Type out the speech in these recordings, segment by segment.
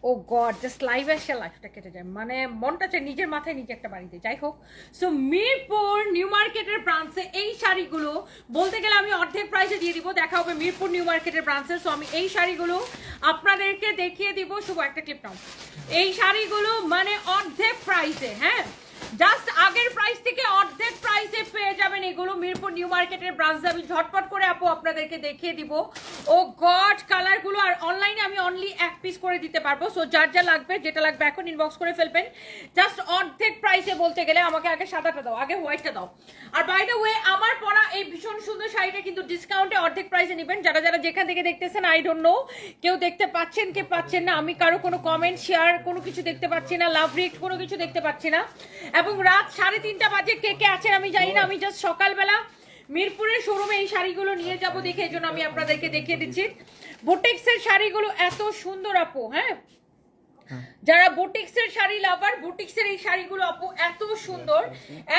ও god, just লাইভে এসে লাইফটা কেটে যায়, মানে মনটা চায় নিজের মাথায় নিজে একটা বাড়িতে। যাই হোক, সো মিরপুর নিউ মার্কেটের ব্রাঞ্চে এই শাড়িগুলো বলতে গেলে আমি অর্ধেক প্রাইসে দিয়ে দিব। দেখা হবে মিরপুর নিউ মার্কেটের ব্রাঞ্চে। সো আমি এই শাড়িগুলো আপনাদেরকে দেখিয়ে দিব। শুভ একটা ক্লিপ নাও। এই শাড়িগুলো মানে অর্ধেক প্রাইসে, হ্যাঁ, জাস্ট আগের প্রাইস থেকে অর্ধেক প্রাইসে পেয়ে যাবেন এগুলো মিরপুর নিউ মার্কেটের ব্রাঞ্চে। আমি ঝটপট করে আপু আপনাদেরকে দেখিয়ে দিব। ও গড, কালারগুলো আর অনলাইনে আমি অনলি এক পিস করে দিতে পারবো। সো যার যা লাগবে, যেটা লাগবে এখন ইনবক্স করে ফেলবেন। জাস্ট অর্ধেক প্রাইসে বলতে গেলে আমাকে আগে সাদাটা দাও, আগে হোয়াইটটা দাও। আর বাই দ্য ওয়ে, আমার পরা এই ভীষণ সুন্দর শাড়িটা কিন্তু ডিসকাউন্টে অর্ধেক প্রাইসে নেবেন। যারা যারা যেখান থেকে দেখতেছেন আই ডোন্ট নো, কেউ দেখতে পাচ্ছেন কে পাচ্ছেন না, আমি কারো কোনো কমেন্ট শেয়ার কোনো কিছু দেখতে পাচ্ছি না, লাভ রিক্ট কোনো কিছু দেখতে পাচ্ছি না। এবং রাত 3:30 বাজে কে কে আছেন আমি জানি না। আমি জাস্ট সকালবেলা মিরপুরের শোরুমে এই শাড়িগুলো নিয়ে যাব দেখে, এই জন্য আমি আপনাদেরকে দেখিয়ে দিচ্ছি। বুটিক্সের শাড়িগুলো এত সুন্দর আপু, হ্যাঁ, যারা বুটিক্সের শাড়ি লাভার, বুটিক্সের এই শাড়িগুলো আপু এত সুন্দর,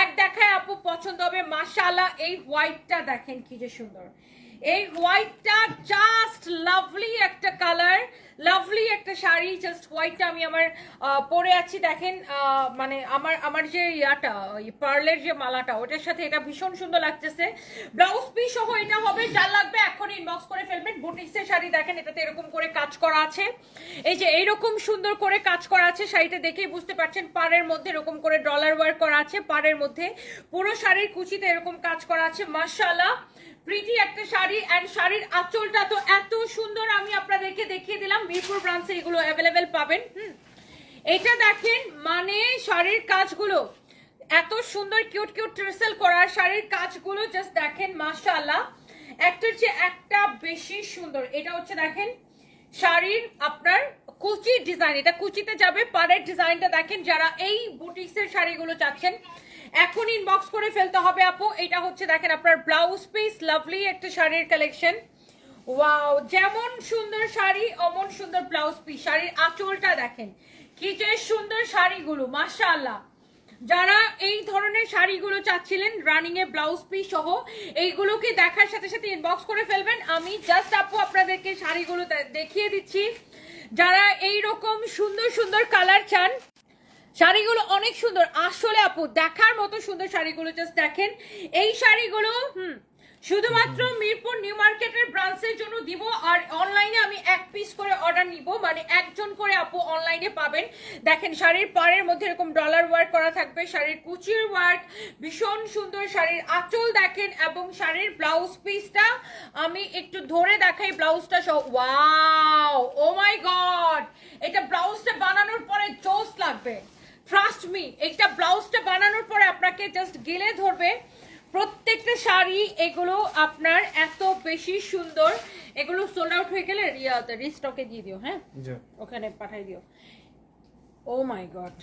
এক দেখায় আপু পছন্দ হবে। মাশাআল্লাহ, এই হোয়াইটটা দেখেন কি যে সুন্দর, এই হোয়াইটটা জাস্ট লাভলি একটা কালার, লাভলি একটা শাড়ি। জাস্ট হোয়াইটটা আমি আমার পরে আছি দেখেন, মানে আমার যে ইয়াটা পার্লের যে মালাটা ওটার সাথে এটা ভীষণ সুন্দর লাগতেছে। ব্লাউজ পিস সহ এটা হবে। যার লাগবে এখন ইনবক্স করে ফেলবেন। বুটিক্সের শাড়ি দেখেন, এটাতে এরকম করে কাজ করা আছে, এই যে এইরকম সুন্দর করে কাজ করা আছে। শাড়িটা দেখেই বুঝতে পারছেন পাড়ের মধ্যে এরকম করে ডলার ওয়ার্ক করা আছে, পাড়ের মধ্যে পুরো শাড়ির কুচিতে এরকম কাজ করা আছে। মাশাআল্লাহ, প্রিটি একটা শাড়ি। এন্ড শাড়ির আঁচলটা তো এত সুন্দর, আমি আপনাদেরকে দেখিয়ে দিলাম। মিরপুর ব্রাঞ্চে এগুলো অ্যাভেলেবেল পাবেন। এটা দেখেন, মানে শাড়ির কাজগুলো এত সুন্দর, কিউট কিউট ট্রেসেল করা শাড়ির কাজগুলো জাস্ট দেখেন মাশাআল্লাহ, একটার চেয়ে একটা বেশি সুন্দর। এটা হচ্ছে দেখেন শাড়ির আপনার কুচি ডিজাইন, এটা কুচিতে যাবে, পাড়ের ডিজাইনটা দেখেন। যারা এই বুটিক্সের শাড়িগুলো চাচ্ছেন এখন ইনবক্স করে ফেলতে হবে আপু। এটা হচ্ছে দেখেন আপনার ব্লাউজ পিস, লাভলি একটা শাড়ির কালেকশন। ওয়াও, যেমন সুন্দর শাড়ি অমন সুন্দর ব্লাউজ পিস। শাড়ির আঁচলটা দেখেন কি যে সুন্দর শাড়িগুলো, মাশাআল্লাহ। যারা এই ধরনের শাড়িগুলো চাচ্ছিলেন রানিং এ ব্লাউজ পিস সহ, এইগুলোকে দেখার সাথে সাথে ইনবক্স করে ফেলবেন। আমি জাস্ট আপু আপনাদেরকে শাড়িগুলো দেখিয়ে দিচ্ছি। যারা এই রকম সুন্দর সুন্দর কালার চান, শাড়িগুলো অনেক সুন্দর আসলে আপু, দেখার মতো সুন্দর শাড়িগুলো জাস্ট দেখেন। এই শাড়িগুলো শুধুমাত্র মিরপুর নিউ মার্কেটের ব্রাঞ্চের জন্য দিব। আর অনলাইনে আমি এক পিস করে অর্ডার নিব, মানে একজন করে আপু অনলাইনে পাবেন। দেখেন শাড়ির পাড়ের মধ্যে এরকম ডলার ওয়ার্ক করা থাকবে, শাড়ির কুচির ওয়ার্ক ভীষণ সুন্দর, শাড়ির আঁচল দেখেন, এবং শাড়ির ব্লাউজ পিসটা আমি একটু ধরে দেখাই ব্লাউজটা সহ। ওয়াও, ও মাই গড, এটা ব্লাউজটা বানানোর পরে জোস লাগবে, ট্রাস্ট মি। এটা ব্লাউজটা বানানোর পরে আপনাকে জাস্ট গেলে ধরবে প্রত্যেকটা শাড়ি। এগুলো আপনার এত বেশি সুন্দর, এগুলো সোল্ড আউট হয়ে গেলে রিস্টকে দিয়ে দিও, হ্যাঁ, ওখানে পাঠিয়ে দিও। Oh my god,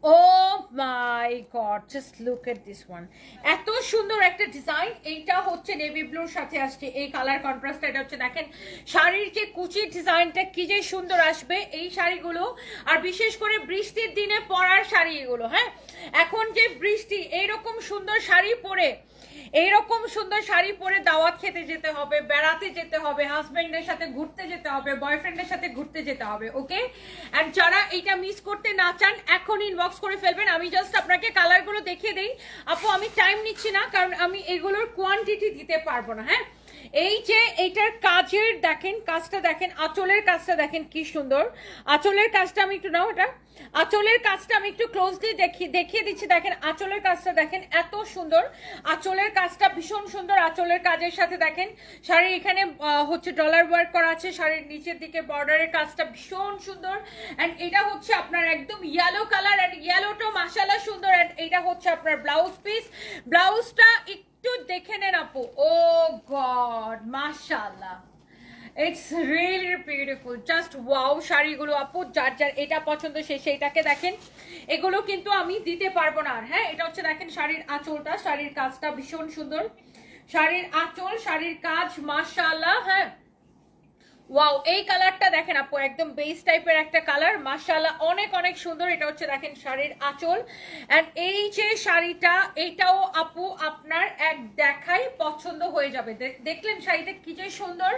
oh my god, just look at this one. এত সুন্দর একটা ডিজাইন। এইটা হচ্ছে নেভি ব্লুর সাথে আসছে এই কালার কন্ট্রাস্টটা। এটা হচ্ছে দেখেন শাড়ির যে কুচির ডিজাইনটা কি যে সুন্দর আসবে এই শাড়িগুলো। আর বিশেষ করে বৃষ্টির দিনে পরার শাড়ি এগুলো, হ্যাঁ, এখন যে বৃষ্টি, এইরকম সুন্দর শাড়ি পরে, এইরকম সুন্দর শাড়ি পরে দাওয়াত খেতে যেতে হবে, বেড়াতে যেতে হবে, হাজবেন্ডের সাথে ঘুরতে যেতে হবে, বয়ফ্রেন্ডের সাথে ঘুরতে যেতে হবে, ওকে। এন্ড যারা এইটা মিস করতে না চান এখন ইনবক্স করে ফেলবেন। আমি জাস্ট আপনাকে কালারগুলো দেখিয়ে দিই আপু, আমি টাইম নিচ্ছি না কারণ আমি এগুলোর কোয়ান্টিটি দিতে পারবো না, হ্যাঁ। এই যে এইটার কাজের দেখেন, কাজটা দেখেন, আঁচলের কাজটা দেখেন কি সুন্দর। আঁচলের কাজটা আমি একটু নাও, এটা আঁচলের কাজটা আমি একটু ক্লোজলি দেখিয়ে দিচ্ছি। দেখেন আঁচলের কাজটা দেখেন, এত সুন্দর আঁচলের কাজটা, ভীষণ সুন্দর আঁচলের কাজের সাথে দেখেন শাড়ির এখানে হচ্ছে ডলার ওয়ার্ক করা আছে, শাড়ির নিচের দিকে বর্ডারের কাজটা ভীষণ সুন্দর। এন্ড এটা হচ্ছে আপনার একদম ইয়েলো কালার, এন্ড ইয়েলোটা মাশাআল্লাহ সুন্দর। এন্ড এটা হচ্ছে আপনার ব্লাউজ পিস, ব্লাউজটা একটু দেখে নেন আপু। ও গড, মাশাআল্লাহ, it's really beautiful, just wow শাড়িগুলো আপু। যার যার এটা পছন্দ সে সেইটাকে দেখেন। এগুলো কিন্তু আমি দিতে পারবো না আর, হ্যাঁ। এটা হচ্ছে দেখেন শাড়ির আঁচলটা, শাড়ির কাজটা ভীষণ সুন্দর, শাড়ির আঁচল, শাড়ির কাজ মাশাআল্লাহ, হ্যাঁ। ওয়াও, এই কালারটা দেখেন আপু, একদম বেস টাইপের একটা কালার, মাশাআল্লাহ অনেক অনেক সুন্দর। এটা হচ্ছে দেখেন শাড়ির আঁচল, এন্ড এই যে শাড়িটা, এটাও আপু আপনার এক দেখাই পছন্দ হয়ে যাবে। দেখলেন শাড়িটা কি যে সুন্দর,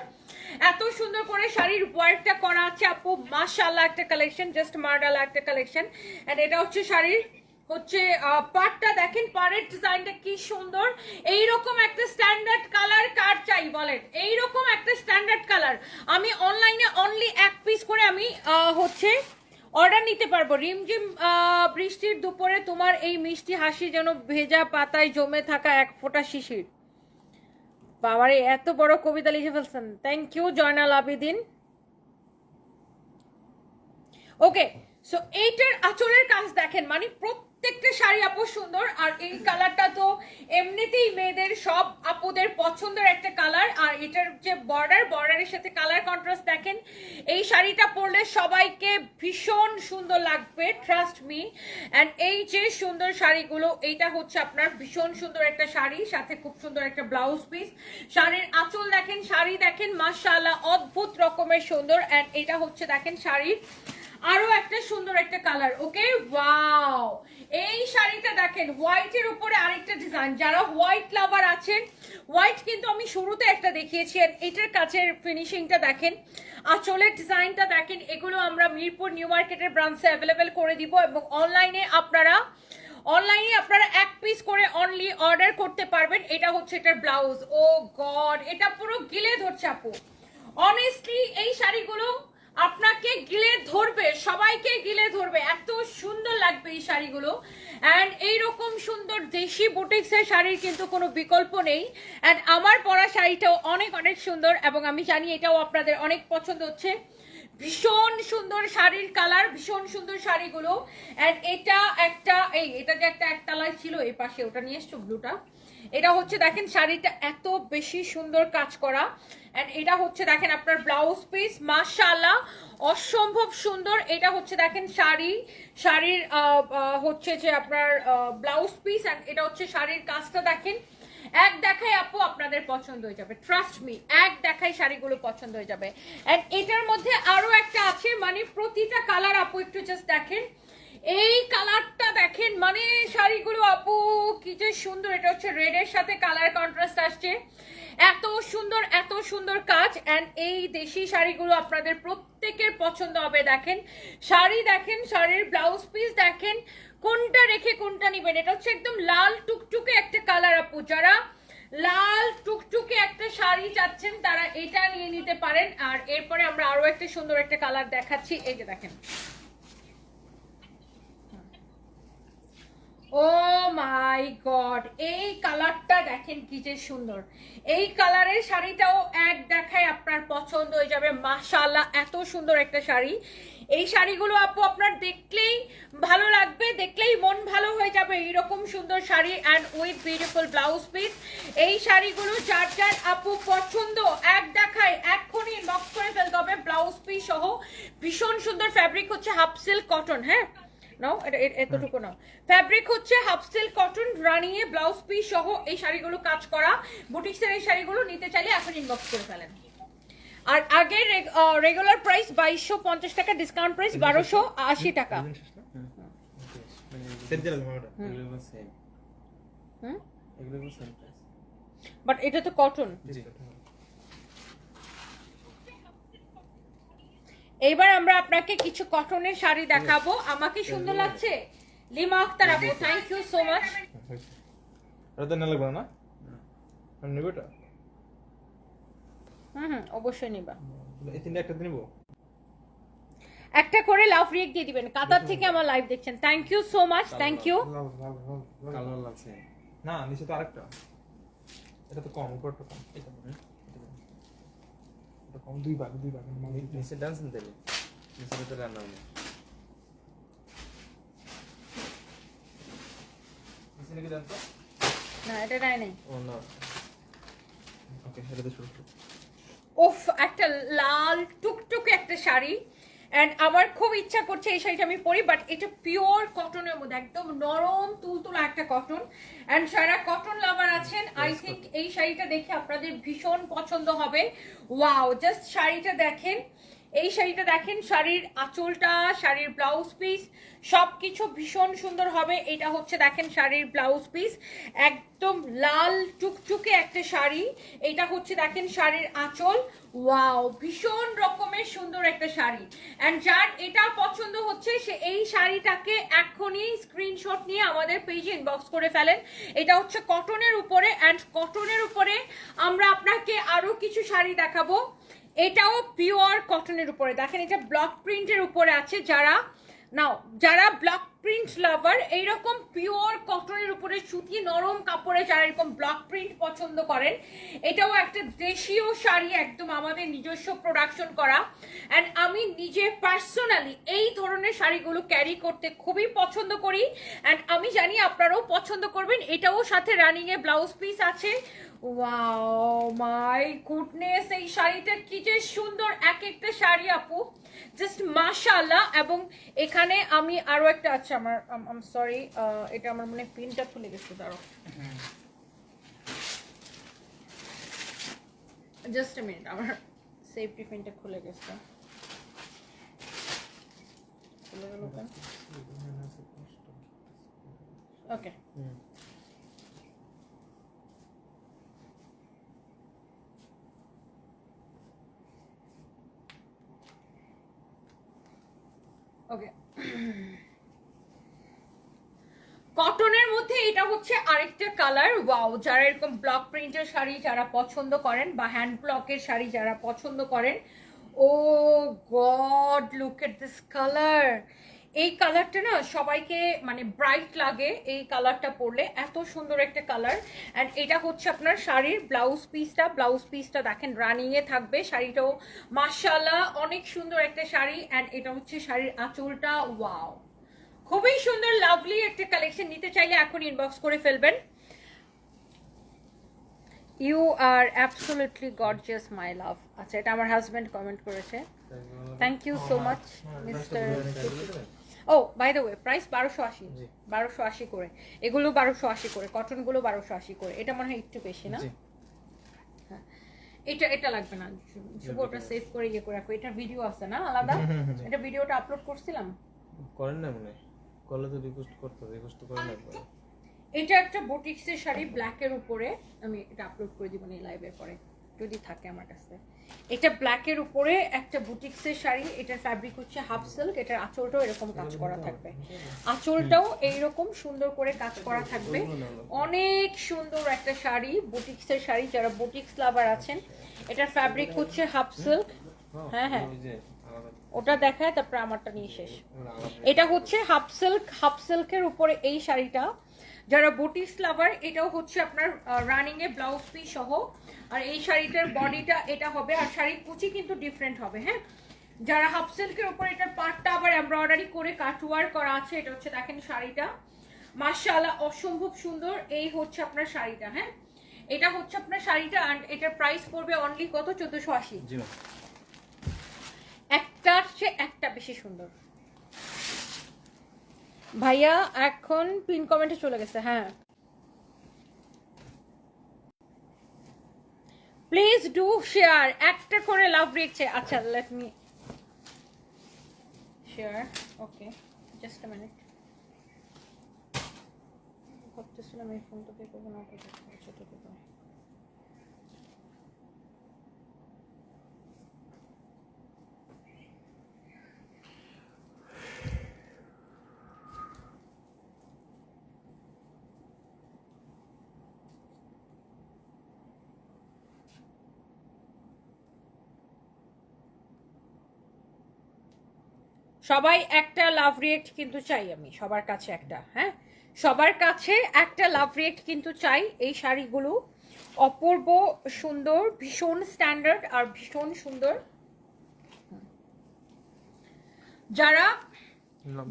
এত সুন্দর করে শাড়ির ওয়ার্কটা করা আছে আপু, মাশাআল্লাহ একটা কালেকশন, জাস্ট মার্ডালা একটা কালেকশন। এন্ড এটা হচ্ছে শাড়ির হচ্ছে পাড়টা দেখেন, পাড়ের ডিজাইনটা কি সুন্দর। এইরকম একটা স্ট্যান্ডার্ড কালার কার চাই বলেন, এইরকম একটা স্ট্যান্ডার্ড কালার আমি অনলাইনে অনলি এক পিস করে আমি হচ্ছে অর্ডার নিতে পারবো। রিমঝিম বৃষ্টির দুপুরে তোমার এই মিষ্টি হাসি যেন ভেজা পাতায় জমে থাকা এক ফোঁটা শিশির। বাবারে এত বড় কবিতা লিখে ফেলছেন, thank you Joynal Abedin. Okay, so এইটার আঁচলের কাজ দেখেন, মানে প্রত্যেকটা শাড়ি আপু সুন্দর। আর এই কালারটা তো এমনিতেই মেয়েদের সব আপুদের পছন্দের একটা কালার। আর এটার যে বর্ডারের সাথে কালার কন্ট্রাস্ট দেখেন, এই শাড়িটা পরলে সবাইকে ভীষণ সুন্দর লাগবে, ট্রাস্ট মি। অ্যান্ড এই যে সুন্দর শাড়িগুলো, এইটা হচ্ছে আপনার ভীষণ সুন্দর একটা শাড়ি, সাথে খুব সুন্দর একটা ব্লাউজ পিস। শাড়ির আঁচল দেখেন, শাড়ি দেখেন, মাশাআল্লাহ অদ্ভুত রকমের সুন্দর। অ্যান্ড এটা হচ্ছে দেখেন শাড়ির আরো একটা সুন্দর একটা কালার। ওকে, ওয়াও, এই শাড়িটা দেখেন হোয়াইটের উপরে আরেকটা ডিজাইন। যারা হোয়াইট লাভার আছেন, হোয়াইট কিন্তু আমি শুরুতে একটা দেখিয়েছি, এটার কাছের ফিনিশিংটা দেখেন, আঁচলের ডিজাইনটা দেখেন। এগুলো আমরা মিরপুর নিউ মার্কেটের ব্রাঞ্চে অ্যাভেলেবেল করে দিব, এবং অনলাইনে আপনারা এক পিস করে অনলি অর্ডার করতে পারবেন। এটা হচ্ছে এটার ব্লাউজ। ও গড, এটা পুরো গিলে ধরছে আপু, অনেস্টলি এই শাড়িগুলো আপনাকে গিলে ধরবে, সবাইকে গিলে ধরবে, এত সুন্দর লাগবে এই শাড়িগুলো। অ্যান্ড এইরকম সুন্দর দেশি বুটিক্সের শাড়ির কিন্তু কোনো বিকল্প নেই। অ্যান্ড আমার পরা শাড়িটাও অনেক অনেক সুন্দর, এবং আমি জানি এটাও আপনাদের অনেক পছন্দ হচ্ছে। ভীষণ সুন্দর শাড়ির কালার, ভীষণ সুন্দর শাড়িগুলো। অ্যান্ড এটা একটা এটা যে একটা একতলায় ছিল, এই পাশে ওটা নিয়ে এসছো ব্লুটা, এটা হচ্ছে দেখেন শাড়িটা এত বেশি সুন্দর কাজ করা। এন্ড এটা হচ্ছে দেখেন আপনার ব্লাউজ পিস, মাশাআল্লাহ অসম্ভব সুন্দর। এটা হচ্ছে দেখেন শাড়ির হচ্ছে যে আপনার ব্লাউজ পিস, এন্ড এটা হচ্ছে শাড়ির কাজটা দেখেন, এক দেখায় আপু আপনাদের পছন্দ হয়ে যাবে, ট্রাস্ট মি, এক দেখায় শাড়িগুলো পছন্দ হয়ে যাবে। এন্ড এটার মধ্যে আরো একটা আছে, মানে প্রতিটা কালার আপু একটু জাস্ট দেখেন, এই কালারটা দেখেন, মানে শাড়িগুলো আপু কি যে সুন্দর। এটা হচ্ছে রেডের সাথে কালার কন্ট্রাস্ট আসছে, এত সুন্দর এত সুন্দর কাজ। এন্ড এই দেশি শাড়িগুলো আপনাদের প্রত্যেকের পছন্দ হবে। দেখেন শাড়ি দেখেন, শাড়ির ব্লাউজ পিস দেখেন, কোনটা রেখে কোনটা নিবেন। এটা হচ্ছে একদম লাল টুকটুকে একটা কালার আপু, যারা লাল টুকটুকে একটা শাড়ি চাচ্ছেন তারা এটা নিয়ে নিতে পারেন। আর এরপরে আমরা আরো একটা সুন্দর একটা কালার দেখাচ্ছি, এই যে দেখেন, ও মাই গড, এই কালারটা দেখেন কি যে সুন্দর। এই কালারের শাড়িটাও এক দেখায় আপনার পছন্দ হয়ে যাবে, মাশাআল্লাহ এত সুন্দর একটা শাড়ি। এই শাড়িগুলো আপু আপনার দেখলেই ভালো লাগবে, দেখলেই মন ভালো হয়ে যাবে, এইরকম সুন্দর sari and with beautiful blouse piece. এই শাড়িগুলো যার যার আপু পছন্দ, এক দেখায় এক্ষুনি ইনবক্স করে ফেলতে হবে ব্লাউজ পিস সহ। ভীষণ সুন্দর ফ্যাব্রিক হচ্ছে হাফ সিল্ক কটন, হ্যাঁ নাও এটা এতটুকু নাও, ফ্যাব্রিক হচ্ছে হাফ সিল্ক কটন, রানিয়ে ব্লাউজ পিস সহ এই শাড়িগুলো কাজ করা। বুটিক্সের এই শাড়িগুলো নিতে চাইলে এখন ইনবক্স করে ফেলেন। আর আগের রেগুলার প্রাইস 2250 টাকা, ডিসকাউন্ট প্রাইস 1280 টাকা। বাট এটা তো কটন। এইবার আমরা আপনাকে কিছু কটনের শাড়ি দেখাবো। আমাকে সুন্দর লাগছে লিমা আক্তার আপু, থ্যাংক ইউ সো মাচ। এটা না লাগবে না, আমি নেব এটা। অবশ্যই নিবা। এই তিনটা একটা নিব, একটা করে লাভ রিয়েক্ট দিয়ে দিবেন। কাতার থেকে আমার লাইভ দেখছেন, thank you so much, thank you. Colour লাগছে না, নিচে তো আরেকটা, এটা তো কম, উপরটা কম, এটা কম, দুই ভাগ নিচে ডান্স দিতে হবে, নিচে তো রান্না হবে, নিচে নাকি ডান্স না এটা নাই। ও না, ওকে এটা তো শুরু। উফ, একটা লাল টুকটুকে একটা শাড়ি, অ্যান্ড আমার খুব ইচ্ছা করছে এই শাড়িটা আমি পরি, বাট এটা পিওর কটনের মধ্যে, একদম নরম তুলতুলা একটা কটন। অ্যান্ড যারা কটন লাভার আছেন, আই থিঙ্ক এই শাড়িটা দেখে আপনাদের ভীষণ পছন্দ হবে। ওয়াও, জাস্ট শাড়িটা দেখেন, এই শাড়িটা দেখেন, শাড়ির আঁচলটা, শাড়ির ব্লাউজ পিস সবকিছু ভীষণ সুন্দর হবে। এটা হচ্ছে দেখেন শাড়ির ব্লাউজ পিস, একদম লাল টুকটুকে একটা শাড়ি। এটা হচ্ছে দেখেন শাড়ির আঁচল। ওয়াও, ভীষণ রকমের সুন্দর একটা শাড়ি। অ্যান্ড যার এটা পছন্দ হচ্ছে সে এই শাড়িটাকে এখনই স্ক্রিনশট নিয়ে আমাদের পেজে ইনবক্স করে ফেলেন। এটা হচ্ছে কটনের উপরে, অ্যান্ড কটনের উপরে আমরা আপনাকে আরো কিছু শাড়ি দেখাবো। এটাও পিওর কটনের উপরে, দেখেন এটা ব্লক প্রিন্টের উপরে আছে। যারা ব্লক প্রিন্ট লাভার, এইরকম পিওর কটনের উপরে সুতি নরম কাপড়ে যারা এরকম ব্লক প্রিন্ট পছন্দ করেন, এটাও একটা দেশীয় শাড়ি, একদম আমাদের নিজস্ব প্রোডাকশন করা। অ্যান্ড আমি নিজে পার্সোনালি এই ধরনের শাড়িগুলো ক্যারি করতে খুবই পছন্দ করি, অ্যান্ড আমি জানি আপনারাও পছন্দ করবেন। এটাও সাথে রানিং এ ব্লাউজ পিস আছে। ওয়াও মাই গুডনেস, এই শাড়িটা কি যে সুন্দর, এক একটা শাড়ি আপু জাস্ট মাশাআল্লাহ। এবং এখানে আমি আরো একটা আছে, আমার সরি, এটা আমার মনে পিনটা খুলে গেছে, দাঁড়াও জাস্ট আ মিনিট, আমার সেফটি পিনটা খুলে গেছে। খুলে গেল কেন? ওকে, ওকে। কটনের মধ্যে এটা হচ্ছে আরেকটা কালার। ওয়াও, যারা এরকম ব্লক প্রিন্টের শাড়ি যারা পছন্দ করেন, বা হ্যান্ড ব্লকের শাড়ি যারা পছন্দ করেন, oh god look at this colour. এই কালারটা না সবাইকে মানে ব্রাইট লাগে, এই কালারটা পরলে এত সুন্দর একটা কালার। অ্যান্ড এটা হচ্ছে আপনার শাড়ির ব্লাউজ পিসটা দেখেন রানিং এ থাকবে। শাড়িটাও মাশাআল্লাহ অনেক সুন্দর একটা শাড়ি। অ্যান্ড এটা হচ্ছে শাড়ির আঁচলটা। ওয়াও, খুবই সুন্দর লাভলি একটা কালেকশন। নিতে চাইলে এখন ইনবক্স করে ফেলবেন। You are absolutely gorgeous my love. আচ্ছা, এটা আমার হাজব্যান্ড কমেন্ট করেছে, thank you so much mister. ও বাই দ্য ওয়ে, প্রাইস 1280, 1280 করে। এগুলো 1280 করে, কটনগুলো 1280 করে। এটা মনে হয় একটু বেশি না? হ্যাঁ, এটা লাগবে না, শুভ ওটা সেভ করে ইয়ে করে রাখো। এটা ভিডিও আছে না আলাদা? এটা ভিডিওটা আপলোড করছিলাম, করেন না মনে হয়, করলে তো রিকোয়েস্ট করে না। এটা একটা বুটিক্সের শাড়ি ব্ল্যাকের উপরে, আমি এটা আপলোড করে দিব না লাইভের পরে যদি থাকে আমার কাছে। এটা ব্ল্যাকের উপরে একটা বুটিক্সের শাড়ি, এটার ফ্যাব্রিক হচ্ছে হাফ সিল্ক। এটার আঁচলটাও এরকম কাজ করা থাকবে, আঁচলটাও এইরকম সুন্দর করে কাজ করা থাকবে। অনেক সুন্দর একটা শাড়ি, বুটিক্সের শাড়ি, যারা বুটিক্স লাভার আছেন। এটার ফ্যাব্রিক হচ্ছে হাফ সিল্ক। হ্যাঁ হ্যাঁ, ওটা দেখায় তারপর আমারটা নিয়ে শেষ। এটা হচ্ছে হাফ সিল্কের উপরে এই শাড়িটা, যারা বুটিক্স লাভার। এটাও হচ্ছে আপনার রানিং এ ব্লাউজ পিস সহ। আর এই শাড়িটার বডিটা এটা হবে, আর শাড়ির কুচি কিন্তু ডিফারেন্ট হবে। হ্যাঁ, যারা হাফ সিল্কের উপর, এটার পার্টটা আবার এমব্রয়ডারি করে কাটওয়ার করা আছে। এটা হচ্ছে দেখেন শাড়িটা মাশাআল্লাহ অসম্ভব সুন্দর। এই হচ্ছে আপনার শাড়িটা। হ্যাঁ, এটা হচ্ছে আপনার শাড়িটা। অ্যান্ড এটার প্রাইস পড়বে অনলি কত? 1480। একটার চেয়ে একটা বেশি সুন্দর। ভাইয়া এখন পিন কমেন্টে চলে গেছে। হ্যাঁ, প্লিজ ডু শেয়ার, একটা করে লাভ রেখেছে। আচ্ছা, let me share. Okay, just a minute. ভাবতেছিলাম এই ফোনটা পে করবো না, ছোট করবো। সবাই একটা লাভ রিয়েক্ট কিন্তু চাই, আমি সবার কাছে একটা। হ্যাঁ, সবার কাছে একটা লাভ রিয়েক্ট কিন্তু চাই। এই শাড়িগুলো অপূর্ব সুন্দর, ভীষণ স্ট্যান্ডার্ড আর ভীষণ সুন্দর।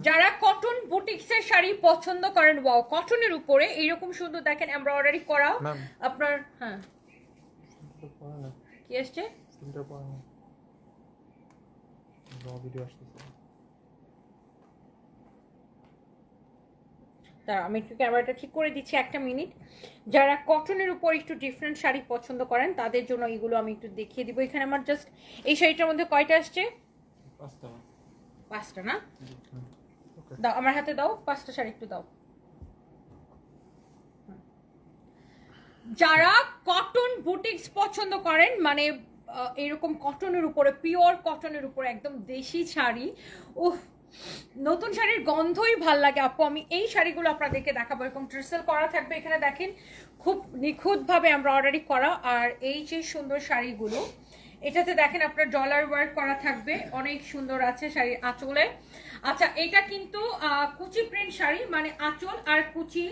যারা কটন বুটিক্সের শাড়ি পছন্দ করেন, ওয়াও, কটনের উপরে এইরকম সুন্দর দেখেন এমব্রয়ডারি করা আপনার। হ্যাঁ, কি আসছে? ভিডিও আসতেছে। দাঁড়া, আমি একটু ক্যামেরাটা ঠিক করে দিচ্ছি, একটা মিনিট। যারা কটনের উপর একটু ডিফারেন্ট শাড়ি পছন্দ করেন তাদের জন্য এগুলো আমি একটু দেখিয়ে দিব। এখানে আমার জাস্ট এই শাড়িটার মধ্যে কয়টা আসছে? 5টা। 5টা না? ওকে। দাও আমার হাতে দাও, 5টা শাড়ি একটু দাও। যারা কটন বুটিক্স পছন্দ করেন, মানে এরকম কটনের উপরে, পিওর কটনের উপরে একদম দেশি শাড়ি, উফ, নতুন শাড়ির গন্ধই ভাল লাগে আপু। আমি এই শাড়িগুলো আপনাদেরকে দেখাবো। এরকম ট্রিসেল করা থাকবে, এখানে দেখেন খুব নিখুঁতভাবে আমরা অর্ডারি করা। আর এই যে সুন্দর শাড়িগুলো, এটাতে দেখেন আপনার ডলার ওয়ার্ক করা থাকবে, অনেক সুন্দর আছে শাড়ির আঁচলে। আচ্ছা, এটা কিন্তু কুচি প্রিন্ট শাড়ি, মানে আঁচল আর কুচি,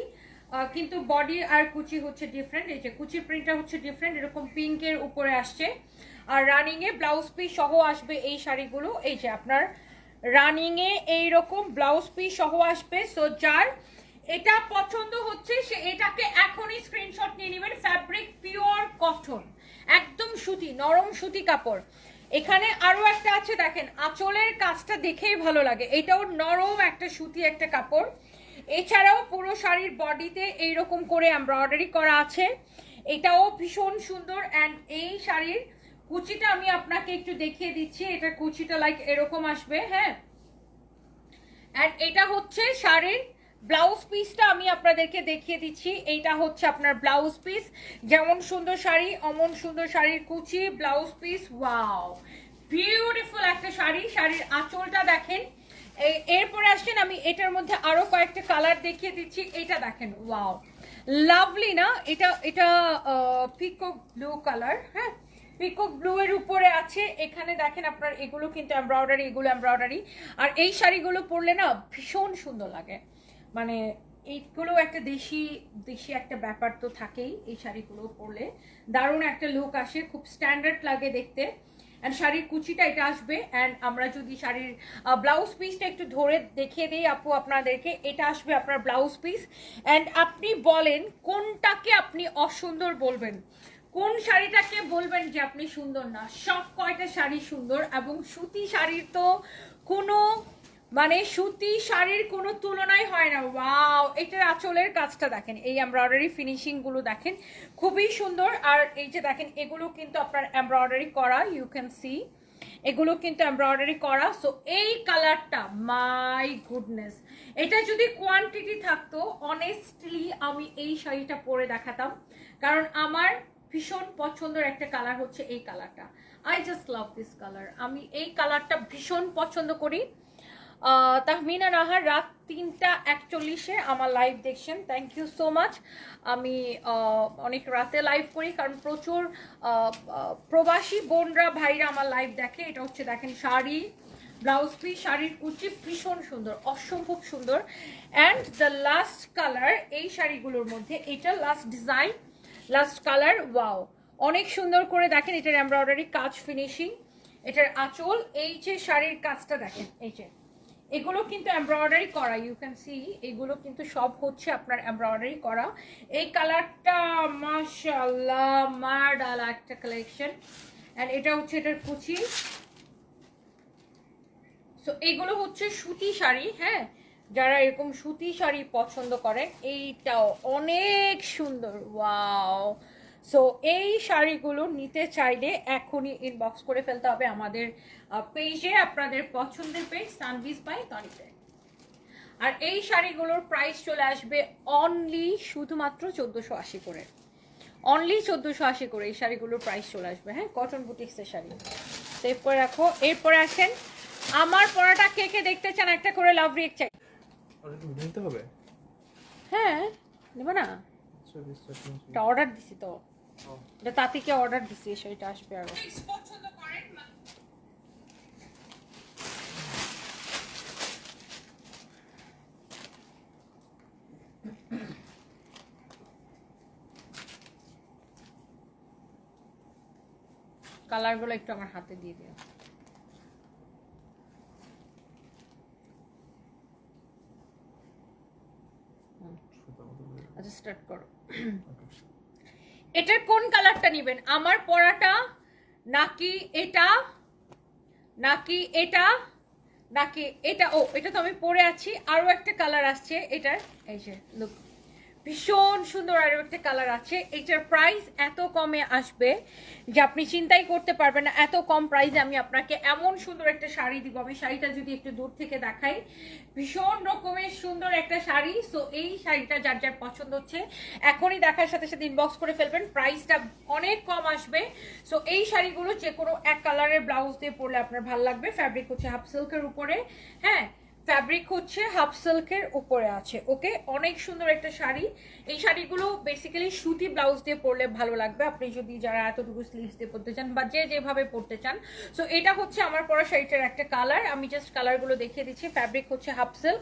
কিন্তু বডি আর কুচি হচ্ছে ডিফারেন্ট। এই যে কুচি প্রিন্টটা হচ্ছে ডিফারেন্ট, এরকম পিঙ্কের উপরে আসছে। আর রানিং এ ব্লাউজ পিস সহ আসবে এই শাড়িগুলো। এই যে আপনার রানিং এ এইরকম ব্লাউজ পিস সহ আসবে। সো যার এটা পছন্দ হচ্ছে সে এটাকে এখনই স্ক্রিনশট নিয়ে নেবেন। ফ্যাব্রিক পিওর কটন, একদম সুতি, নরম সুতি কাপড়। এখানে আরো একটা আছে দেখেন, আঁচলের কাজটা দেখেই ভালো লাগে, এটাও নরম একটা সুতি একটা কাপড়। এছাড়াও পুরো শাড়ির বডিতে এইরকম করে এমব্রয়ডারি করা আছে, এটাও ভীষণ সুন্দর। অ্যান্ড এই শাড়ির কুচিটা আমি আপনাকে একটু দেখিয়ে দিচ্ছি, এটা কুচিটা লাইক এরকম আসবে, হ্যাঁ। অ্যান্ড এটা হচ্ছে শাড়ির ব্লাউজ পিসটা, আমি আপনাদেরকে দেখিয়ে দিচ্ছি। এইটা হচ্ছে আপনার ব্লাউজ পিস, যেমন সুন্দর শাড়ি অমন সুন্দর শাড়ির কুচি, ব্লাউজ পিস, ওয়াও বিউটিফুল একটা শাড়ি। শাড়ির আঁচলটা দেখেন। এরপরে আসছেন, আমি এটার মধ্যে আরো কয়েকটা কালার দেখিয়ে দিচ্ছি। এটা দেখেন, ওয়াও লাভলি না? এটা এটা পিকক ব্লু কালার, হ্যাঁ, পিকক ব্লু এর উপরে আছে। এখানে দেখেন আপনার এগুলো কিন্তু এমব্রয়ডারি, এগুলো এমব্রয়ডারি। আর এই শাড়িগুলো পরলে না ভীষণ সুন্দর লাগে, মানে এইগুলো একটা দেশি দেশি একটা ব্যাপার তো থাকেই। এই শাড়িগুলো পরলে দারুণ একটা লুক আসে, খুব স্ট্যান্ডার্ড লাগে দেখতে। অ্যান্ড শাড়ির কুচিটা এটা আসবে। অ্যান্ড আমরা যদি শাড়ির ব্লাউজ পিসটা একটু ধরে দেখিয়ে দিই আপু আপনাদেরকে, এটা আসবে আপনার ব্লাউজ পিস। অ্যান্ড আপনি বলেন কোনটাকে আপনি অসুন্দর বলবেন, কোন শাড়িটাকে বলবেন যে আপনি সুন্দর না? সব কয়টা শাড়ি সুন্দর। এবং সুতি শাড়ির তো কোনো, মানে সুতি শাড়ির কোনো তুলনাই হয় না। ওয়াও, এটার আঁচলের কাজটা দেখেন, এই এমব্রয়ডারি ফিনিশিং গুলো দেখেন, খুবই সুন্দর। আর এই যে দেখেন এগুলো কিন্তু আপনার এমব্রয়ডারি করা, ইউ ক্যান সি এগুলো কিন্তু এমব্রয়ডারি করা। সো এই কালারটা, মাই গুডনেস, এটা যদি কোয়ান্টিটি থাকতো অনেস্টলি আমি এই শাড়িটা পরে দেখাতাম, কারণ আমার ভীষণ পছন্দের একটা কালার হচ্ছে এই কালারটা। I just love this colour, আমি এই কালারটা ভীষণ পছন্দ করি। তাহমিনা নাহার, রাত 3:41 আমার লাইভ দেখছেন, থ্যাংক ইউ সো মাচ। আমি অনেক রাতে লাইভ করি কারণ প্রচুর প্রবাসী বোনরা ভাইরা আমার লাইভ দেখে। এটা হচ্ছে দেখেন শাড়ি, ব্লাউজ পিস, শাড়ির কুচি ভীষণ সুন্দর, অসম্ভব সুন্দর। অ্যান্ড দ্য লাস্ট কালার এই শাড়িগুলোর মধ্যে, এটা last design, last colour, wow অনেক সুন্দর করে দেখেন এটার এমব্রয়ডারি কাজ, ফিনিশিং, এটার আঁচল, এই যে শাড়ির কাজটা দেখেন, এই যে এগুলো কিন্তু এমব্রয়ডারি করা, ইউ ক্যান সি এগুলো কিন্তু সব হচ্ছে আপনার এমব্রয়ডারি করা। এই কালারটা মাশাআল্লাহ মারডালা একটা কালেকশন। এন্ড এটা হচ্ছে এটার কুচি। সো এগুলো হচ্ছে সুতি শাড়ি, হ্যাঁ, যারা এরকম সুতি শাড়ি পছন্দ করেন, এইটাও অনেক সুন্দর, ওয়াও। সো এই শাড়িগুলো নিতে চাইলে এখনই ইনবক্স করে ফেলতে হবে আমাদের পেজে, আপনাদের পছন্দের পেজ সানভিজ বাই তনিতে। আর এই শাড়িগুলোর প্রাইস চলে আসবে অনলি শুধুমাত্র 1480 করে, অনলি 1480 করে এই শাড়িগুলোর প্রাইস চলে আসবে, হ্যাঁ, কটন বুটিক্সের শাড়ি। সেভ করে রাখো। এরপরে আসেন, আমার পরাটা কে কে দেখতে চান একটা করে লাভ রিয়েক্ট চাই। নিতে হবে। হ্যাঁ, নেবে না? এটা অর্ডার দিছি তো, এটা তাঁতিকে অর্ডার দিছি, সেটা আসবে আরো। কালারগুলো একটু আমার হাতে দিয়ে দিও। আচ্ছা, স্টার্ট করো। এটার কোন কালারটা নেবেন? আমার পরাটা নাকি এটা, নাকি এটা, নাকি এটা, ও এটা তো আমি পরে আছি। আরো একটা কালার আসছে এটার, এই যে লুক, ভীষণ সুন্দর আরো একটা কালার আছে। এটার প্রাইস এত কমে আসবে যে আপনি চিন্তাই করতে পারবেন না, এত কম প্রাইসে আমি আপনাকে এমন সুন্দর একটা শাড়ি দিব। আমি শাড়িটা যদি একটু দূর থেকে দেখাই, ভীষণ রকমের সুন্দর একটা শাড়ি। সো এই শাড়িটা যার যার পছন্দ হচ্ছে এখনই দেখার সাথে সাথে ইনবক্স করে ফেলবেন, প্রাইসটা অনেক কম আসবে। সো এই শাড়িগুলো যে কোনো এক কালারের ব্লাউজ দিয়ে পরলে আপনার ভালো লাগবে। ফ্যাব্রিক হচ্ছে হাফ সিল্কের উপরে, হ্যাঁ ফ্যাব্রিক হচ্ছে হাফ সিল্কের উপরে আছে। ওকে, অনেক সুন্দর একটা শাড়ি। এই শাড়িগুলো বেসিক্যালি সুতি ব্লাউজ দিয়ে পরলে ভালো লাগবে, আপনি যদি যারা এতটুকু স্লিভস দিয়ে পরতে চান বা যে যেভাবে পরতে চান। সো এটা হচ্ছে আমার পরা শাড়িটার একটা কালার, আমি জাস্ট কালারগুলো দেখিয়ে দিচ্ছি। ফ্যাব্রিক হচ্ছে হাফ সিল্ক,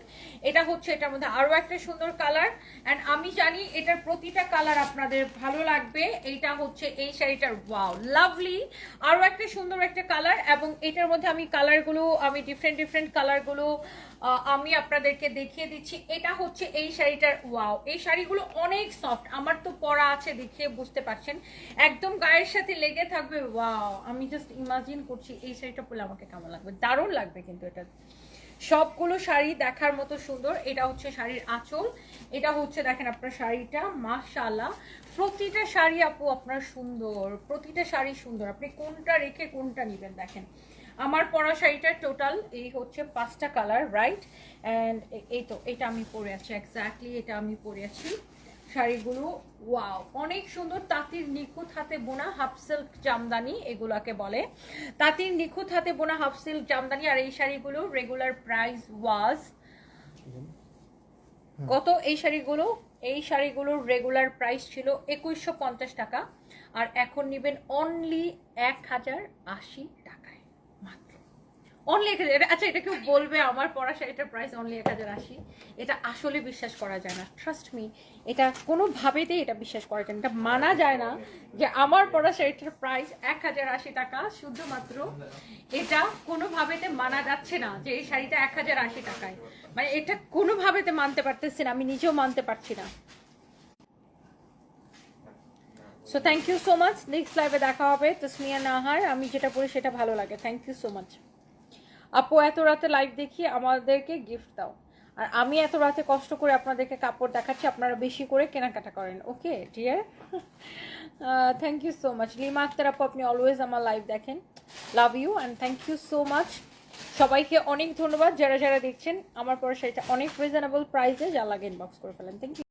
এটা হচ্ছে এটার মধ্যে আরো একটা সুন্দর কালার, অ্যান্ড আমি জানি এটার প্রতিটা কালার আপনাদের ভালো লাগবে। এইটা হচ্ছে এই শাড়িটার, ওয়াও লাভলি, আরো একটা সুন্দর একটা কালার। এবং এটার মধ্যে আমি কালারগুলো, আমি ডিফারেন্ট কালারগুলো আমি আপনাদেরকে দেখিয়ে দিচ্ছি। এটা হচ্ছে এই শাড়িটার, ওয়াও এই শাড়িগুলো অনেক সফট, আমার তো পরা আছে দেখে বুঝতে পারছেন, একদম গায়ের সাথে লেগে থাকবে। ওয়াও, আমি জাস্ট ইমাজিন করছি এই শাড়িটা পরলে আমাকে কেমন লাগবে, দারুণ লাগবে। কিন্তু এটা সবগুলো শাড়ি দেখার মতো সুন্দর। এটা হচ্ছে শাড়ির আঁচল, এটা হচ্ছে দেখেন আপনার শাড়িটা, মাশাআল্লাহ প্রতিটা শাড়ি আপু আপনার সুন্দর, প্রতিটা শাড়ি সুন্দর, আপনি কোনটা রেখে কোনটা নেবেন। দেখেন আমার পরা শাড়িটার টোটাল এই হচ্ছে 5টা কালার, রাইট? অ্যান্ড এই তো এটা আমি পরে আছি, এক্স্যাক্টলি এটা আমি পরে আছি। শাড়িগুলো ওয়াও অনেক সুন্দর, তাঁতির নিখুঁত হাতে বোনা হাফ সিল্ক জামদানি এগুলাকে বলে, তাঁতির নিখুঁত হাতে বোনা হাফ সিল্ক জামদানি। আর এই শাড়িগুলো রেগুলার প্রাইস ওয়াজ কত? এই শাড়িগুলোর রেগুলার প্রাইস ছিল 2150 টাকা, আর এখন নেবেন অনলি 1080 টাকায় মাত্র, অনলি 1000। আচ্ছা এটা কেউ বলবে আমার পরা শাড়িটার প্রাইস অনলি 1080, এটা আসলে বিশ্বাস করা যায় না, ট্রাস্ট মি, এটা কোনোভাবেতেই এটা বিশ্বাস করা যায় না, এটা মানা যায় না যে আমার পরা শাড়িটার প্রাইস 1080 টাকা। শুধুমাত্র এটা কোনোভাবেতে মানা যাচ্ছে না যে এই শাড়িটা 1080 টাকায়, মানে এটা কোনোভাবেতে মানতে পারতেছি না, আমি নিজেও মানতে পারছি না। So thank you so much, next লাইভে দেখা হবে। তসমিয়া নাহার, আমি যেটা পড়ি সেটা ভালো লাগে, থ্যাংক ইউ সো মাচ। আপু এত রাতে লাইভ দেখি আমাদেরকে গিফট দাও, আর আমি এত রাতে কষ্ট করে আপনাদেরকে কাপড় দেখাচ্ছি, আপনারা বেশি করে কেনাকাটা করেন। Okay dear, thank you so much. Lima Akter আপু, আপনি অলওয়েজ আমার লাইভ দেখেন, love you and thank you so much. সবাইকে অনেক ধন্যবাদ যারা যারা দেখছেন। আমার পরে সেটা অনেক রিজনেবল প্রাইসে, যা লাগে ইনবক্স করে ফেলেন। Thank you.